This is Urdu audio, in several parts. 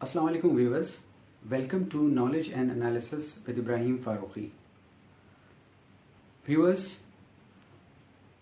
Assalamu alaikum viewers, welcome to Knowledge and Analysis with Ibrahim Farooqi. Viewers,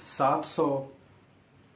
700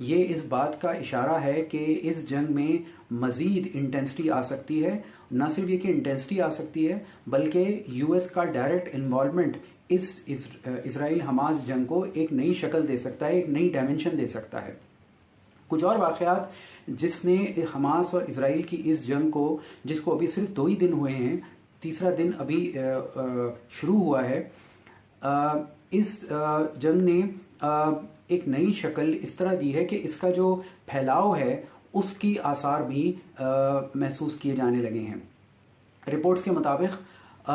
یہ اس بات کا اشارہ ہے کہ اس جنگ میں مزید انٹینسٹی آ سکتی ہے. نہ صرف یہ کہ انٹینسٹی آ سکتی ہے بلکہ یو ایس کا ڈائریکٹ انوالومنٹ اس اسرائیل حماس جنگ کو ایک نئی شکل دے سکتا ہے، ایک نئی ڈائمنشن دے سکتا ہے. کچھ اور واقعات جس نے حماس اور اسرائیل کی اس جنگ کو، جس کو ابھی صرف 2 ہی دن ہوئے ہیں، تیسرا دن ابھی شروع ہوا ہے، اس جنگ نے ایک نئی شکل اس طرح دی ہے کہ اس کا جو پھیلاؤ ہے اس کی آثار بھی محسوس کیے جانے لگے ہیں. رپورٹس کے مطابق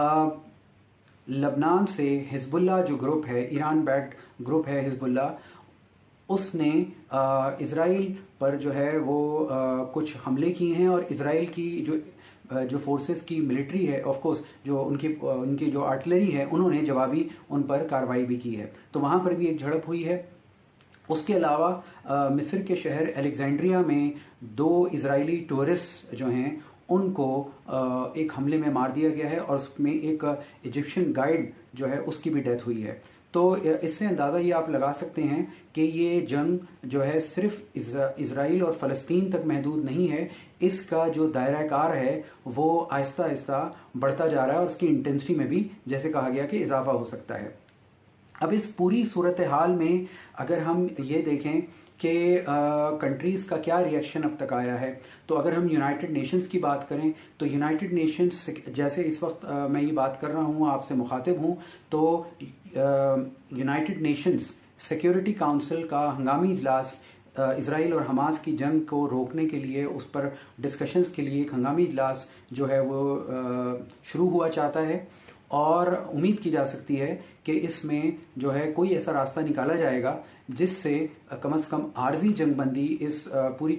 لبنان سے حزب اللہ جو گروپ ہے، ایران بیکڈ گروپ ہے حزب اللہ، اس نے اسرائیل پر جو ہے وہ کچھ حملے کیے ہیں، اور اسرائیل کی جو فورسز کی ملٹری ہے، آف کورس جو ان کی جو آرٹلری ہے، انہوں نے جوابی ان پر کارروائی بھی کی ہے. تو وہاں پر بھی ایک جھڑپ ہوئی ہے. اس کے علاوہ مصر کے شہر الیگزینڈریا میں 2 اسرائیلی ٹورسٹ جو ہیں ان کو ایک حملے میں مار دیا گیا ہے، اور اس میں ایک ایجپشین گائیڈ جو ہے اس کی بھی ڈیتھ ہوئی ہے. تو اس سے اندازہ یہ آپ لگا سکتے ہیں کہ یہ جنگ جو ہے صرف اسرائیل اور فلسطین تک محدود نہیں ہے، اس کا جو دائرہ کار ہے وہ آہستہ آہستہ بڑھتا جا رہا ہے، اور اس کی انٹینسٹی میں بھی جیسے کہا گیا کہ اضافہ ہو سکتا ہے. اب اس پوری صورتحال میں اگر ہم یہ دیکھیں کہ کنٹریز کا کیا ریئیکشن اب تک آیا ہے، تو اگر ہم یونائٹڈ نیشنز کی بات کریں تو یونائٹڈ نیشنز جیسے اس وقت میں یہ بات کر رہا ہوں، آپ سے مخاطب ہوں، تو یونائٹڈ نیشنز سیکیورٹی کاؤنسل کا ہنگامی اجلاس اسرائیل اور حماس کی جنگ کو روکنے کے لیے، اس پر ڈسکشنز کے لیے ایک ہنگامی اجلاس جو ہے وہ شروع ہوا چاہتا ہے، اور امید کی جا سکتی ہے کہ اس میں جو ہے کوئی ایسا راستہ نکالا جائے گا جس سے کم از کم عارضی جنگ بندی اس پوری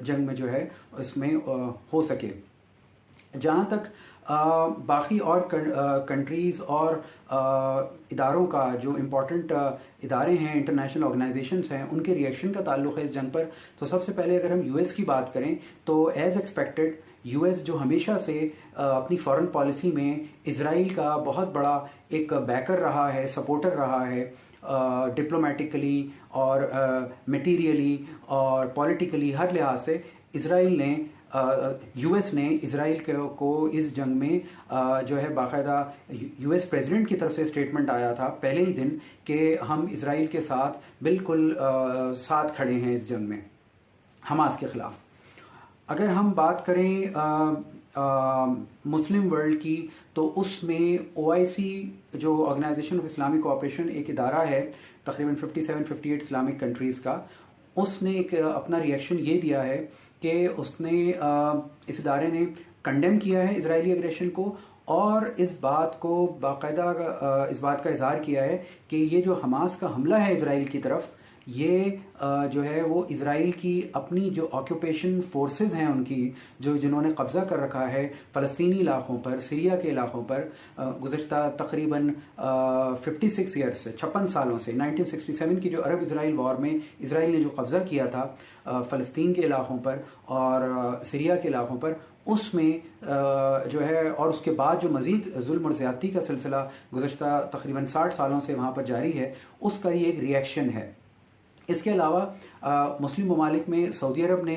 جنگ میں جو ہے اس میں ہو سکے. جہاں تک باقی اور کنٹریز اور اداروں کا، جو امپورٹنٹ ادارے ہیں، انٹرنیشنل آرگنائزیشنز ہیں، ان کے ریئیکشن کا تعلق ہے اس جنگ پر، تو سب سے پہلے اگر ہم یو ایس کی بات کریں تو ایز ایکسپیکٹڈ یو ایس جو ہمیشہ سے اپنی فارن پالیسی میں اسرائیل کا بہت بڑا ایک بیکر رہا ہے، سپورٹر رہا ہے، ڈپلومیٹکلی اور میٹیریلی اور پولیٹیکلی ہر لحاظ سے اسرائیل نے یو ایس نے اسرائیل کو اس جنگ میں جو ہے باقاعدہ یو ایس پریزیڈنٹ کی طرف سے اسٹیٹمنٹ آیا تھا پہلے ہی دن کہ ہم اسرائیل کے ساتھ بالکل ساتھ کھڑے ہیں اس جنگ میں حماس کے خلاف. اگر ہم بات کریں مسلم ورلڈ کی تو اس میں OIC جو آرگنائزیشن آف اسلامک کوآپریشن ایک ادارہ ہے تقریباً 57-58 اسلامک کنٹریز کا، اس نے ایک اپنا ریئیکشن یہ دیا ہے کہ اس نے اس ادارے نے کنڈیم کیا ہے اسرائیلی اگریشن کو، اور اس بات کو باقاعدہ اس بات کا اظہار کیا ہے کہ یہ جو حماس کا حملہ ہے اسرائیل کی طرف، یہ جو ہے وہ اسرائیل کی اپنی جو آکوپیشن فورسز ہیں ان کی جنہوں نے قبضہ کر رکھا ہے فلسطینی علاقوں پر، سیریا کے علاقوں پر گزشتہ تقریباً 56 ایئرس سے، 56 سالوں سے، 1967 کی جو عرب اسرائیل وار میں اسرائیل نے جو قبضہ کیا تھا فلسطین کے علاقوں پر اور سیریا کے علاقوں پر، اس میں جو ہے، اور اس کے بعد جو مزید ظلم اور زیادتی کا سلسلہ گزشتہ تقریباً 60 سالوں سے وہاں پر جاری ہے، اس کا یہ ایک ریئیکشن ہے. اس کے علاوہ مسلم ممالک میں سعودی عرب نے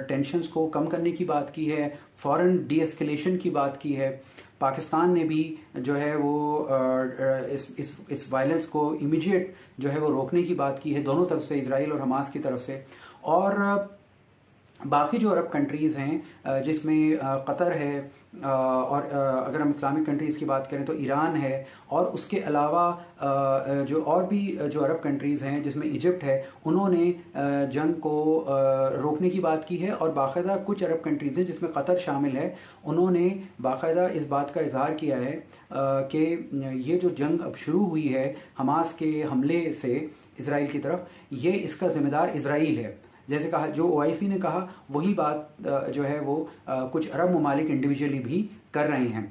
ٹینشنز کو کم کرنے کی بات کی ہے، فورن ڈی ایسکیلیشن کی بات کی ہے. پاکستان نے بھی جو ہے وہ اس وائلنس کو امیڈیٹ جو ہے وہ روکنے کی بات کی ہے، دونوں طرف سے، اسرائیل اور حماس کی طرف سے. اور باقی جو عرب کنٹریز ہیں جس میں قطر ہے، اور اگر ہم اسلامک کنٹریز کی بات کریں تو ایران ہے، اور اس کے علاوہ جو اور بھی جو عرب کنٹریز ہیں جس میں ایجپٹ ہے، انہوں نے جنگ کو روکنے کی بات کی ہے. اور باقاعدہ کچھ عرب کنٹریز ہیں جس میں قطر شامل ہے، انہوں نے باقاعدہ اس بات کا اظہار کیا ہے کہ یہ جو جنگ اب شروع ہوئی ہے حماس کے حملے سے اسرائیل کی طرف، یہ اس کا ذمہ دار اسرائیل ہے. جیسے کہا، جو OIC نے کہا وہی بات جو ہے وہ کچھ عرب ممالک انڈیویجولی بھی کر رہے ہیں.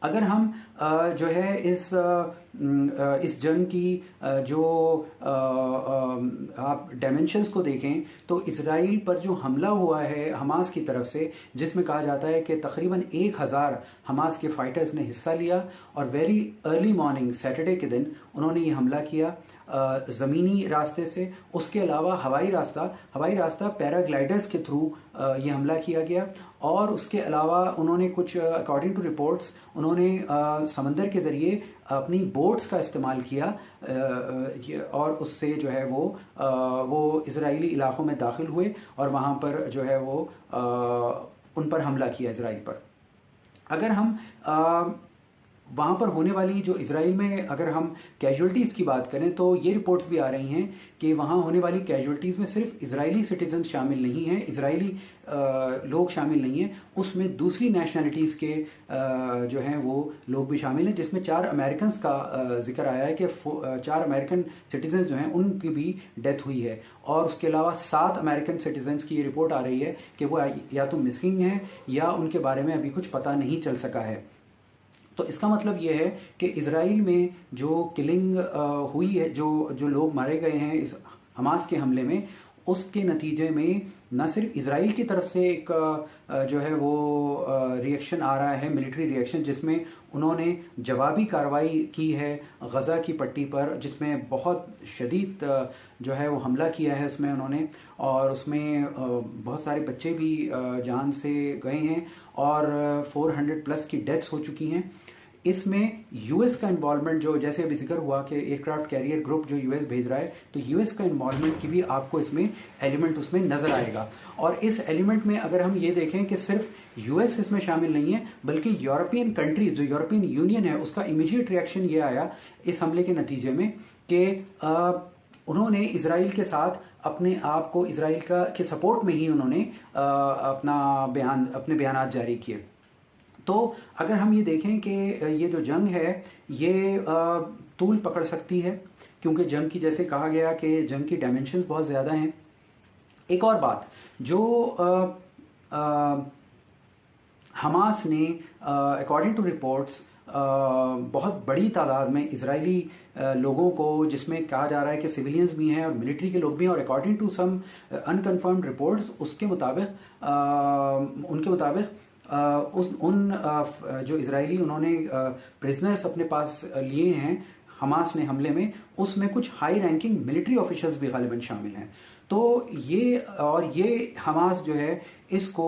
اگر ہم جو ہے اس جنگ کی جو آپ ڈائمینشنز کو دیکھیں تو اسرائیل پر جو حملہ ہوا ہے حماس کی طرف سے، جس میں کہا جاتا ہے کہ تقریباً 1000 حماس کے فائٹرز نے حصہ لیا، اور ویری ارلی مارننگ سیٹرڈے کے دن انہوں نے یہ حملہ کیا. زمینی راستے سے، اس کے علاوہ ہوائی راستہ پیراگلائڈرز کے تھرو یہ حملہ کیا گیا، اور اس کے علاوہ انہوں نے کچھ اکارڈنگ ٹو رپورٹس انہوں نے سمندر کے ذریعے اپنی بوٹس کا استعمال کیا، اور اس سے جو ہے وہ اسرائیلی علاقوں میں داخل ہوئے اور وہاں پر جو ہے وہ ان پر حملہ کیا اسرائیل پر۔ اگر ہم وہاں پر ہونے والی جو اسرائیل میں اگر ہم کیجولٹیز کی بات کریں تو یہ رپورٹس بھی آ رہی ہیں کہ وہاں ہونے والی کیجولٹیز میں صرف اسرائیلی سٹیزنز شامل نہیں ہیں، اسرائیلی لوگ شامل نہیں ہیں، اس میں دوسری نیشنلٹیز کے جو ہیں وہ لوگ بھی شامل ہیں، جس میں 4 امریکنز کا ذکر آیا ہے کہ 4 امریکن سٹیزنز جو ہیں ان کی بھی ڈیتھ ہوئی ہے، اور اس کے علاوہ 7 امریکن سٹیزنز کی یہ رپورٹ آ رہی ہے کہ وہ یا تو مسنگ ہیں یا ان کے بارے میں ابھی کچھ پتہ نہیں چل سکا ہے۔ تو اس کا مطلب یہ ہے کہ اسرائیل میں جو کلنگ ہوئی ہے، جو لوگ مارے گئے ہیں اس حماس کے حملے میں، اس کے نتیجے میں نہ صرف اسرائیل کی طرف سے ایک جو ہے وہ ریئیکشن آ رہا ہے، ملٹری ریئیکشن، جس میں انہوں نے جوابی کارروائی کی ہے غزہ کی پٹی پر، جس میں بہت شدید جو ہے وہ حملہ کیا ہے اس میں انہوں نے، اور اس میں بہت سارے بچے بھی جان سے گئے ہیں اور 400+ کی ڈیتھس ہو چکی ہیں۔ اس میں یو ایس کا انوالومنٹ، جو جیسے ابھی ذکر ہوا کہ ایئر کرافٹ کیریئر گروپ جو یو ایس بھیج رہا ہے، تو یو ایس کا انوالومنٹ کی بھی آپ کو اس میں ایلیمنٹ اس میں نظر آئے گا، اور اس ایلیمنٹ میں اگر ہم یہ دیکھیں کہ صرف یو ایس اس میں شامل نہیں ہے بلکہ یورپین کنٹریز، جو یورپین یونین ہے، اس کا امیجیٹ ریئیکشن یہ آیا اس حملے کے نتیجے میں کہ انہوں نے اسرائیل کے ساتھ اپنے آپ کو اسرائیل کے سپورٹ میں ہی انہوں نے اپنے بیانات جاری کیے۔ تو اگر ہم یہ دیکھیں کہ یہ جو جنگ ہے یہ طول پکڑ سکتی ہے، کیونکہ جنگ کی جیسے کہا گیا کہ جنگ کی ڈائمنشنز بہت زیادہ ہیں۔ ایک اور بات جو حماس نے اکارڈنگ ٹو رپورٹس بہت بڑی تعداد میں اسرائیلی لوگوں کو، جس میں کہا جا رہا ہے کہ سویلینز بھی ہیں اور ملٹری کے لوگ بھی ہیں، اور اکارڈنگ ٹو سم انکنفرمڈ رپورٹس ان کے مطابق ان جو اسرائیلی انہوں نے پرزنرز اپنے پاس لیے ہیں حماس نے حملے میں، اس میں کچھ ہائی رینکنگ ملٹری آفیشلز بھی غالباً شامل ہیں۔ تو یہ حماس جو ہے اس کو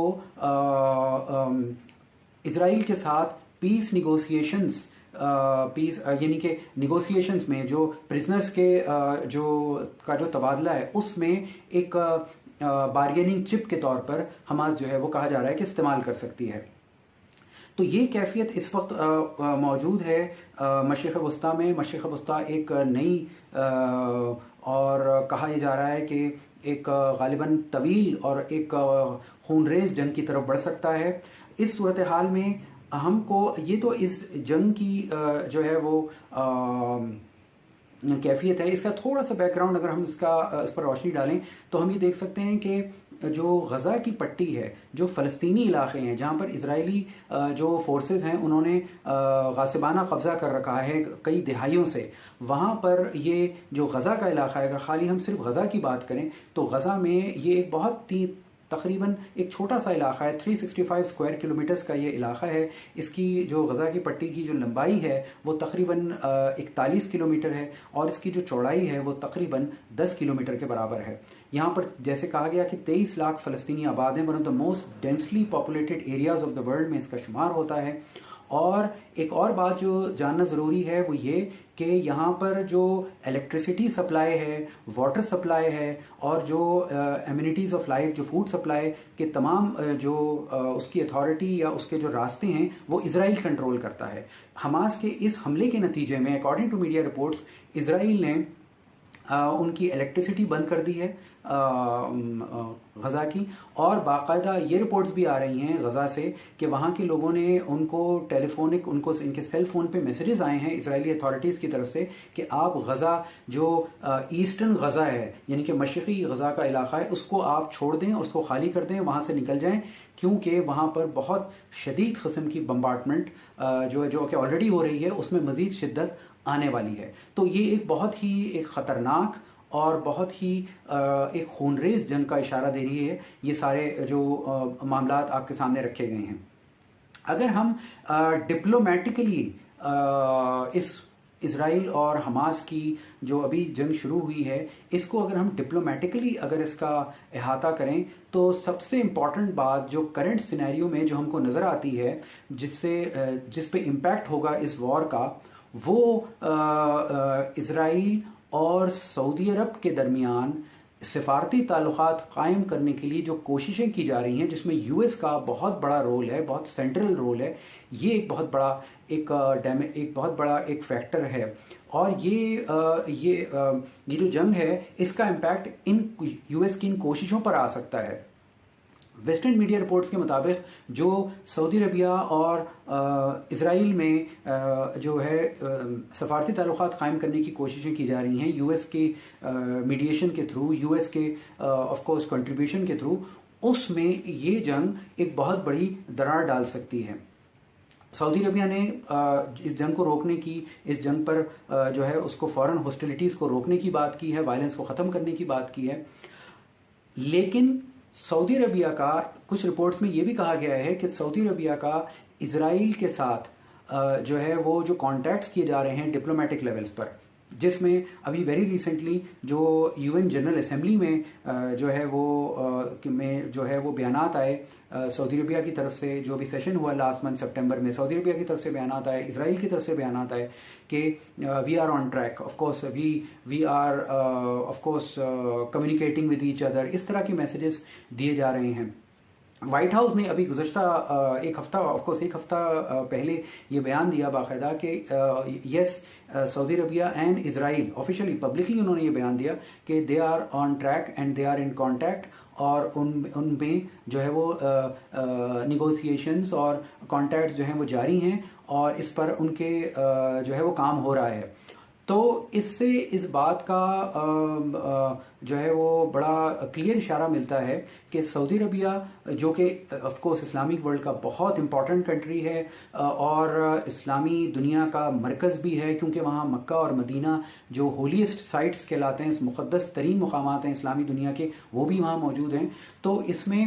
اسرائیل کے ساتھ پیس نیگوسیشنز یعنی کہ نیگوسیشنز میں جو پرزنرز کے جو تبادلہ ہے، اس میں ایک بارگیننگ چپ کے طور پر حماس جو ہے وہ کہا جا رہا ہے کہ استعمال کر سکتی ہے۔ تو یہ کیفیت اس وقت موجود ہے مشرق وسطیٰ میں۔ مشرق وسطیٰ ایک نئی اور کہا یہ جا رہا ہے کہ ایک غالباً طویل اور ایک خونریز جنگ کی طرف بڑھ سکتا ہے۔ اس صورتحال میں ہم کو یہ تو اس جنگ کی جو ہے وہ کیفیت ہے، اس کا تھوڑا سا بیک گراؤنڈ اگر ہم اس پر روشنی ڈالیں تو ہم یہ دیکھ سکتے ہیں کہ جو غزہ کی پٹی ہے، جو فلسطینی علاقے ہیں جہاں پر اسرائیلی جو فورسز ہیں انہوں نے غاصبانہ قبضہ کر رکھا ہے کئی دہائیوں سے، وہاں پر یہ جو غزہ کا علاقہ ہے، اگر خالی ہم صرف غزہ کی بات کریں تو غزہ میں یہ ایک بہت تقریباً ایک چھوٹا سا علاقہ ہے، 365 اسکوائر کلومیٹرز کا یہ علاقہ ہے۔ اس کی جو غزہ کی پٹی کی جو لمبائی ہے وہ تقریباً 41 کلومیٹر ہے، اور اس کی جو چوڑائی ہے وہ تقریباً 10 کلومیٹر کے برابر ہے۔ یہاں پر جیسے کہا گیا کہ 23 لاکھ فلسطینی آباد ہیں، one of the most densely populated areas of the world میں اس کا شمار ہوتا ہے۔ اور ایک اور بات جو جاننا ضروری ہے وہ یہ کہ یہاں پر جو الیکٹریسٹی سپلائی ہے، واٹر سپلائی ہے، اور جو ایمینٹیز آف لائف، جو فوڈ سپلائی کے تمام جو اس کی اتھارٹی یا اس کے جو راستے ہیں وہ اسرائیل کنٹرول کرتا ہے۔ حماس کے اس حملے کے نتیجے میں اکارڈنگ ٹو میڈیا رپورٹس اسرائیل نے ان کی الیکٹریسٹی بند کر دی ہے غزہ کی، اور باقاعدہ یہ رپورٹس بھی آ رہی ہیں غزہ سے کہ وہاں کے لوگوں نے ان کو ٹیلیفونک ان کے سیل فون پہ میسیجز آئے ہیں اسرائیلی اتھارٹیز کی طرف سے کہ آپ غزہ جو ایسٹرن غزہ ہے یعنی کہ مشرقی غزہ کا علاقہ ہے اس کو آپ چھوڑ دیں اور اس کو خالی کر دیں، وہاں سے نکل جائیں، کیونکہ وہاں پر بہت شدید قسم کی بمبارڈمنٹ جو کہ آلریڈی ہو رہی ہے اس میں مزید شدت آنے والی ہے۔ تو یہ ایک بہت ہی ایک خطرناک اور بہت ہی ایک خونریز جنگ کا اشارہ دے رہی ہے۔ یہ سارے جو معاملات آپ کے سامنے رکھے گئے ہیں، اگر ہم ڈپلومیٹکلی اس اسرائیل اور حماس کی جو ابھی جنگ شروع ہوئی ہے، اس کو اگر ہم ڈپلومیٹکلی اگر اس کا احاطہ کریں تو سب سے امپورٹنٹ بات جو کرنٹ سینیریو میں جو ہم کو نظر آتی ہے، جس پہ امپیکٹ ہوگا اس وار کا، وہ اسرائیل اور سعودی عرب کے درمیان سفارتی تعلقات قائم کرنے کے لیے جو کوششیں کی جا رہی ہیں، جس میں یو ایس کا بہت بڑا رول ہے، بہت سینٹرل رول ہے، یہ ایک بہت بڑا ایک فیکٹر ہے. اور یہ جو جنگ ہے اس کا امپیکٹ ان یو ایس کی ان کوششوں پر آ سکتا ہے. ویسٹرن میڈیا رپورٹس کے مطابق جو سعودی عربیہ اور اسرائیل میں جو ہے سفارتی تعلقات قائم کرنے کی کوششیں کی جا رہی ہیں یو ایس کے میڈیشن کے تھرو، یو ایس کے آف کورس کنٹریبیوشن کے تھرو، اس میں یہ جنگ ایک بہت بڑی درار ڈال سکتی ہے. سعودی عربیہ نے اس جنگ کو روکنے کی، اس جنگ پر جو ہے اس کو فوراً ہاسٹیلٹیز کو روکنے کی بات کی ہے، وائلنس کو ختم کرنے کی بات کی ہے. لیکن سعودی عربیہ کا کچھ رپورٹس میں یہ بھی کہا گیا ہے کہ سعودی عربیہ کا اسرائیل کے ساتھ جو ہے وہ جو کانٹیکٹس کیے جا رہے ہیں ڈپلومیٹک لیولز پر، جس میں ابھی ویری ریسنٹلی جو یو این جنرل اسمبلی میں جو ہے وہ بیانات آئے سعودی عربیہ کی طرف سے، جو بھی سیشن ہوا لاسٹ منتھ سپٹمبر میں، سعودی عربیہ کی طرف سے بیانات آئے، اسرائیل کی طرف سے بیانات آئے کہ we are on track, of course we are of course communicating with each other, اس طرح کے میسیجز دیے جا رہے ہیں. وائٹ ہاؤس نے ابھی گزشتہ ایک ہفتہ پہلے یہ بیان دیا باقاعدہ کہ yes Saudi Arabia and Israel officially publicly انہوں نے یہ بیان دیا کہ they are on track and they are in contact, اور ان میں جو ہے وہ نیگوسیشنز اور کانٹیکٹس جو ہیں وہ جاری ہیں اور اس پر ان کے جو ہے وہ کام ہو رہا ہے. تو اس سے اس بات کا جو ہے وہ بڑا کلیئر اشارہ ملتا ہے کہ سعودی عربیہ جو کہ آف کورس اسلامک ورلڈ کا بہت امپورٹنٹ کنٹری ہے اور اسلامی دنیا کا مرکز بھی ہے، کیونکہ وہاں مکہ اور مدینہ جو ہولیسٹ سائٹس کہلاتے ہیں، مقدس ترین مقامات ہیں اسلامی دنیا کے، وہ بھی وہاں موجود ہیں. تو اس میں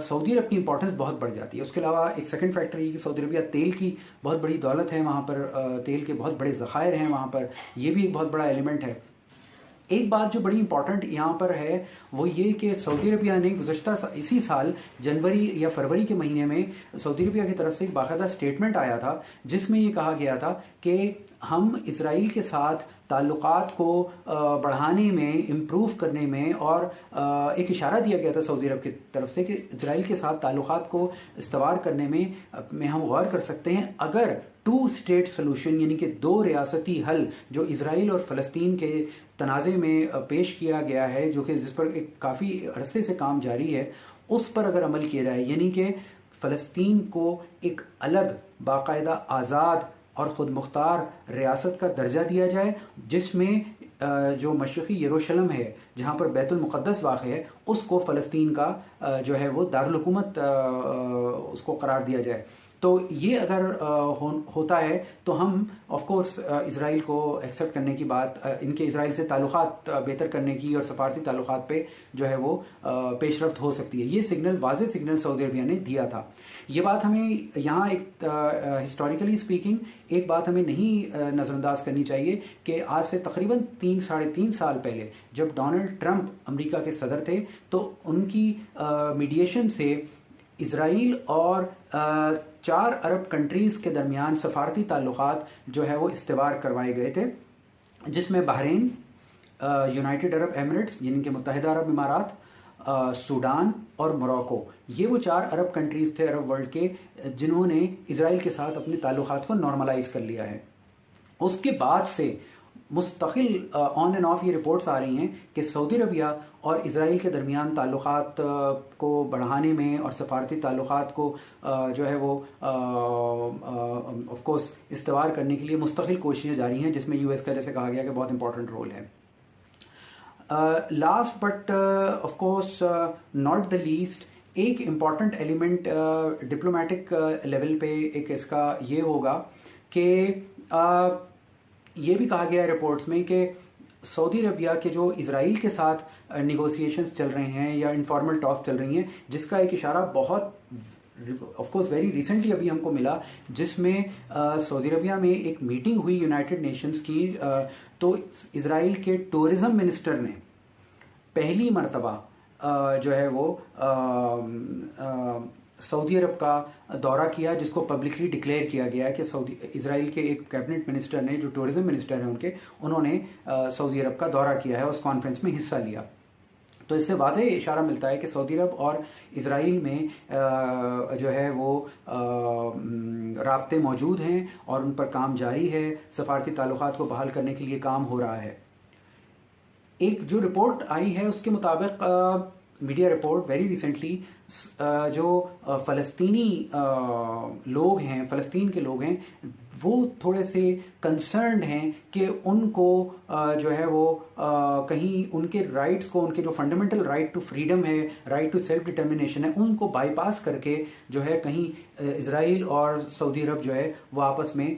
سعودی عرب کی امپورٹنس بہت بڑھ جاتی ہے. اس کے علاوہ ایک سیکنڈ فیکٹر یہ کہ سعودی عربیہ تیل کی بہت بڑی دولت ہے، وہاں پر تیل کے بہت بڑے ذخائر ہیں وہاں پر، یہ بھی ایک بہت بڑا ایلیمنٹ ہے. ایک بات جو بڑی امپورٹنٹ یہاں پر ہے وہ یہ کہ سعودی عربیہ نے گزشتہ اسی سال جنوری یا فروری کے مہینے میں سعودی عربیہ کی طرف سے ایک باقاعدہ اسٹیٹمنٹ آیا تھا جس میں یہ کہا گیا تھا کہ ہم اسرائیل کے ساتھ تعلقات کو بڑھانے میں، امپروو کرنے میں، اور ایک اشارہ دیا گیا تھا سعودی عرب کی طرف سے کہ اسرائیل کے ساتھ تعلقات کو استوار کرنے میں ہم غور کر سکتے ہیں اگر 2 اسٹیٹ سلوشن یعنی کہ 2 ریاستی حل جو اسرائیل اور فلسطین کے تنازع میں پیش کیا گیا ہے، جو کہ جس پر ایک کافی عرصے سے کام جاری ہے، اس پر اگر عمل کیا جائے، یعنی کہ فلسطین کو ایک الگ باقاعدہ آزاد اور خود مختار ریاست کا درجہ دیا جائے، جس میں جو مشرقی یروشلم ہے جہاں پر بیت المقدس واقع ہے، اس کو فلسطین کا جو ہے وہ دارالحکومت اس کو قرار دیا جائے. تو یہ اگر ہوتا ہے تو ہم آف کورس اسرائیل کو ایکسیپٹ کرنے کی بات، ان کے اسرائیل سے تعلقات بہتر کرنے کی اور سفارتی تعلقات پہ جو ہے وہ پیش رفت ہو سکتی ہے. یہ سگنل، واضح سگنل سعودی عربیہ نے دیا تھا. یہ بات ہمیں یہاں ایک ہسٹوریکلی اسپیکنگ ایک بات ہمیں نہیں نظر انداز کرنی چاہیے کہ آج سے تقریباً 3-3.5 سال پہلے جب ڈونلڈ ٹرمپ امریکہ کے صدر تھے تو ان کی میڈیشن سے اسرائیل اور 4 عرب کنٹریز کے درمیان سفارتی تعلقات جو ہے وہ استوار کروائے گئے تھے، جس میں بحرین، یونائٹڈ عرب ایمریٹس یعنی کہ متحدہ عرب امارات، سوڈان اور موراکو، یہ وہ 4 عرب کنٹریز تھے عرب ورلڈ کے جنہوں نے اسرائیل کے ساتھ اپنے تعلقات کو نارملائز کر لیا ہے. اس کے بعد سے مستقل آن اینڈ آف یہ رپورٹس آ رہی ہیں کہ سعودی عربیہ اور اسرائیل کے درمیان تعلقات کو بڑھانے میں اور سفارتی تعلقات کو جو ہے وہ آف کورس استوار کرنے کے لیے مستقل کوششیں جاری ہیں، جس میں یو ایس کا جیسے کہا گیا کہ بہت امپورٹنٹ رول ہے. Last but of course not the least, ایک امپورٹنٹ ایلیمنٹ ڈپلومیٹک لیول پہ ایک اس کا یہ ہوگا کہ یہ بھی کہا گیا ہے رپورٹس میں کہ سعودی عربیہ کے جو اسرائیل کے ساتھ نیگوسیشنز چل رہے ہیں یا انفارمل ٹاکس چل رہی ہیں، جس کا ایک اشارہ بہت آف کورس ویری ریسنٹلی ابھی ہم کو ملا، جس میں سعودی عربیہ میں ایک میٹنگ ہوئی یونائٹڈ نیشنز کی، تو اسرائیل کے ٹورزم منسٹر نے پہلی مرتبہ جو ہے وہ سعودی عرب کا دورہ کیا، جس کو پبلکلی ڈکلیئر کیا گیا کہ اسرائیل کے ایک کیبنٹ منسٹر نے، جو ٹورزم منسٹر ہیں انہوں نے سعودی عرب کا دورہ کیا ہے، اس کانفرنس میں حصہ لیا. تو اس سے واضح اشارہ ملتا ہے کہ سعودی عرب اور اسرائیل میں جو ہے وہ رابطے موجود ہیں اور ان پر کام جاری ہے، سفارتی تعلقات کو بحال کرنے کے لیے کام ہو رہا ہے. ایک جو رپورٹ آئی ہے اس کے مطابق، میڈیا رپورٹ ویری ریسنٹلی، جو فلسطینی لوگ ہیں، فلسطین کے لوگ ہیں، وہ تھوڑے سے کنسرنڈ ہیں کہ ان کو جو ہے وہ کہیں ان کے رائٹس کو، ان کے جو فنڈامنٹل رائٹ ٹو فریڈم ہے، رائٹ ٹو سیلف ڈٹرمنیشن ہے، ان کو بائی پاس کر کے جو ہے کہیں اسرائیل اور سعودی عرب جو ہے وہ آپس میں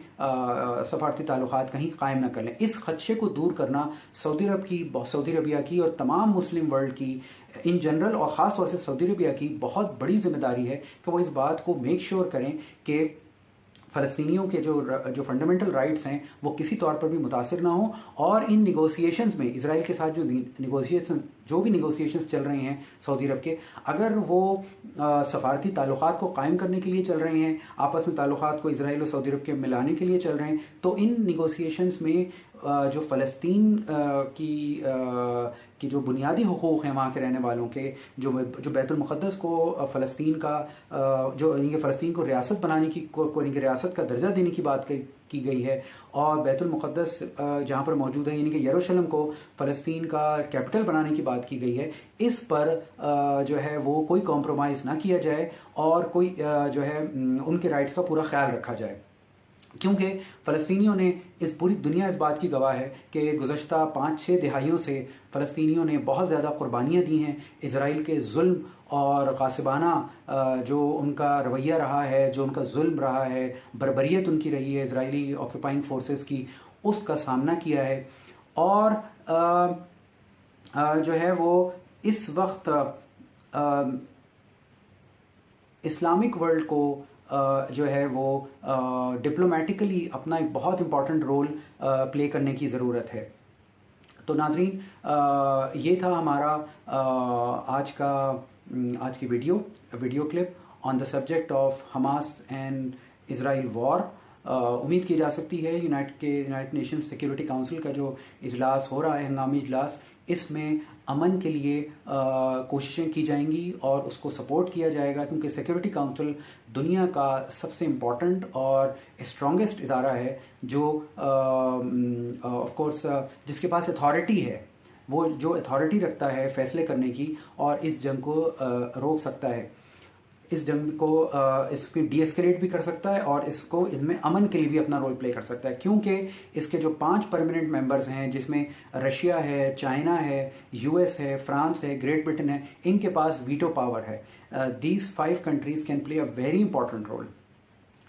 سفارتی تعلقات کہیں قائم نہ کر لیں. اس خدشے کو دور کرنا سعودی عربیہ کی اور تمام مسلم ورلڈ کی ان جنرل، اور خاص طور سے سعودی عربیہ کی بہت بڑی ذمہ داری ہے کہ وہ اس بات کو میک شیور کریں کہ فلسطینیوں کے جو فنڈامنٹل رائٹس ہیں وہ کسی طور پر بھی متاثر نہ ہوں. اور ان نیگوسیشنز میں اسرائیل کے ساتھ جو بھی نیگوسیشنز چل رہے ہیں سعودی عرب کے، اگر وہ سفارتی تعلقات کو قائم کرنے کے لیے چل رہے ہیں، آپس میں تعلقات کو اسرائیل اور سعودی عرب کے ملانے کے لیے چل رہے ہیں، تو ان نیگوسیشنز میں جو فلسطین کی جو بنیادی حقوق ہیں وہاں کے رہنے والوں کے، جو بیت المقدس کو فلسطین کا جو فلسطین کو ریاست بنانے کی ریاست کا درجہ دینے کی بات کی گئی ہے، اور بیت المقدس جہاں پر موجود ہے یعنی کہ یروشلم کو فلسطین کا کیپٹل بنانے کی بات کی گئی ہے، اس پر جو ہے وہ کوئی کمپرومائز نہ کیا جائے اور کوئی جو ہے ان کے رائٹس کا پورا خیال رکھا جائے. کیونکہ فلسطینیوں نے، اس پوری دنیا اس بات کی گواہ ہے کہ گزشتہ 5-6 دہائیوں سے فلسطینیوں نے بہت زیادہ قربانیاں دی ہیں اسرائیل کے ظلم اور غاصبانہ جو ان کا رویہ رہا ہے، جو ان کا ظلم رہا ہے، بربریت ان کی رہی ہے اسرائیلی آکوپائنگ فورسز کی، اس کا سامنا کیا ہے. اور جو ہے وہ اس وقت اسلامک ورلڈ کو جو ہے وہ ڈپلومیٹیکلی اپنا ایک بہت امپورٹنٹ رول پلے کرنے کی ضرورت ہے. تو ناظرین، یہ تھا ہمارا آج کی video clip on the subject of Hamas and Israel war. امید کی جا سکتی ہے یونائٹڈ نیشن سیکیورٹی کاؤنسل کا جو اجلاس ہو رہا ہے، ہنگامی اجلاس، اس میں امن کے لیے کوششیں کی جائیں گی اور اس کو سپورٹ کیا جائے گا، کیونکہ سیکیورٹی کاؤنسل دنیا کا سب سے امپورٹنٹ اور اسٹرانگسٹ ادارہ ہے، جو آف کورس جس کے پاس اتھارٹی ہے، وہ جو اتھارٹی رکھتا ہے فیصلے کرنے کی، اور اس جنگ کو روک سکتا ہے، اس جنگ کو اس پہ ڈی ایسکیلیٹ بھی کر سکتا ہے، اور اس میں امن کے لیے بھی اپنا رول پلے کر سکتا ہے. کیونکہ اس کے جو 5 پرماننٹ ممبرز ہیں، جس میں رشیا ہے، چائنا ہے، یو ایس ہے، فرانس ہے، گریٹ برٹن ہے، ان کے پاس ویٹو پاور ہے. These 5 countries can play a very important role.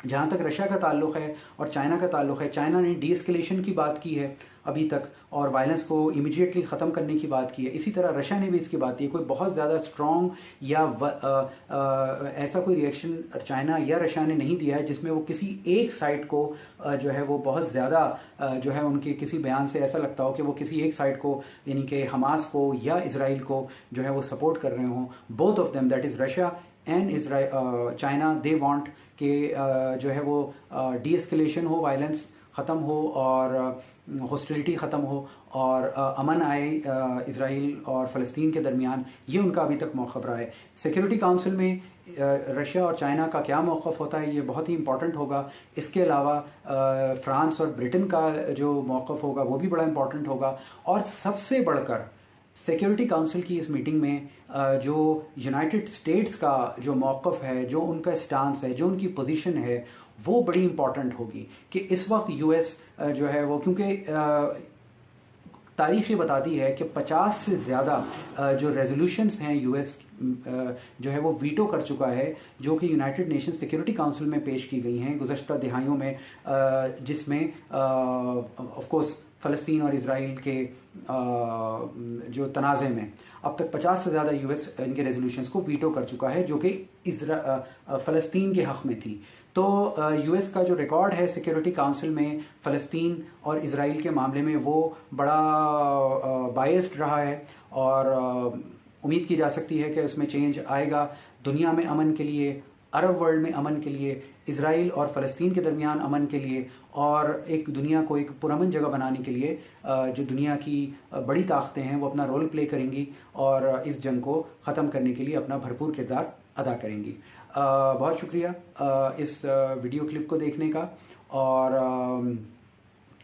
جہاں تک رشیا کا تعلق ہے اور چائنا کا تعلق ہے، چائنا نے ڈی ایسکیلیشن کی بات کی ہے ابھی تک، اور وائلنس کو امیڈیٹلی ختم کرنے کی بات کی ہے. اسی طرح رشیا نے بھی اس کی بات کی ہے. کوئی بہت زیادہ اسٹرانگ یا ایسا کوئی ریئیکشن چائنا یا رشیا نے نہیں دیا ہے جس میں وہ کسی ایک سائڈ کو جو ہے وہ بہت زیادہ جو ہے ان کے کسی بیان سے ایسا لگتا ہو کہ وہ کسی ایک سائڈ کو، یعنی کہ حماس کو یا اسرائیل کو جو ہے وہ سپورٹ کر رہے ہوں. Both of them, that is Russia and China, they want کہ جو ہے وہ ڈی ایسکیلیشن ہو، وائلنس ختم ہو اور ہاسٹیلٹی ختم ہو اور امن آئے اسرائیل اور فلسطین کے درمیان. یہ ان کا ابھی تک موقف رہا ہے. سیکیورٹی کاؤنسل میں رشیا اور چائنا کا کیا موقف ہوتا ہے، یہ بہت ہی امپورٹنٹ ہوگا. اس کے علاوہ فرانس اور برٹن کا جو موقف ہوگا وہ بھی بڑا امپورٹنٹ ہوگا. اور سب سے بڑھ کر سیکیورٹی کاؤنسل کی اس میٹنگ میں جو یونائٹڈ اسٹیٹس کا جو موقف ہے، جو ان کا اسٹانس ہے، جو ان کی پوزیشن ہے، وہ بڑی امپورٹنٹ ہوگی. کہ اس وقت یو ایس جو ہے وہ، کیونکہ تاریخ یہ بتاتی ہے کہ 50 سے زیادہ جو ریزولوشنز ہیں یو ایس جو ہے وہ ویٹو کر چکا ہے، جو کہ یونائٹڈ نیشن سیکیورٹی کاؤنسل میں پیش کی گئی ہیں گزشتہ دہائیوں میں، جس میں آف کورس فلسطین اور اسرائیل کے جو تنازع میں اب تک 50 سے زیادہ US ان کے ریزولوشنز کو ویٹو کر چکا ہے جو کہ فلسطین کے حق میں تھی. تو US کا جو ریکارڈ ہے سیکیورٹی کاؤنسل میں فلسطین اور اسرائیل کے معاملے میں وہ بڑا بائسڈ رہا ہے، اور امید کی جا سکتی ہے کہ اس میں چینج آئے گا. دنیا میں امن کے لیے، عرب ورلڈ میں امن کے لیے، اسرائیل اور فلسطین کے درمیان امن کے لیے، اور ایک دنیا کو ایک پرامن جگہ بنانے کے لیے جو دنیا کی بڑی طاقتیں ہیں وہ اپنا رول پلے کریں گی اور اس جنگ کو ختم کرنے کے لیے اپنا بھرپور کردار ادا کریں گی. بہت شکریہ اس ویڈیو کلپ کو دیکھنے کا، اور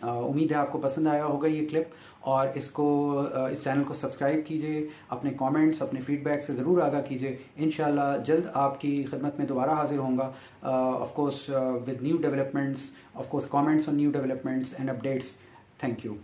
امید ہے آپ کو پسند آیا ہوگا یہ کلپ، اور اس چینل کو سبسکرائب کیجئے، اپنے کامنٹس، اپنے فیڈ بیک سے ضرور آگاہ کیجئے. انشاءاللہ جلد آپ کی خدمت میں دوبارہ حاضر ہوں گا، of course with new developments, of course comments on new developments and updates. Thank you.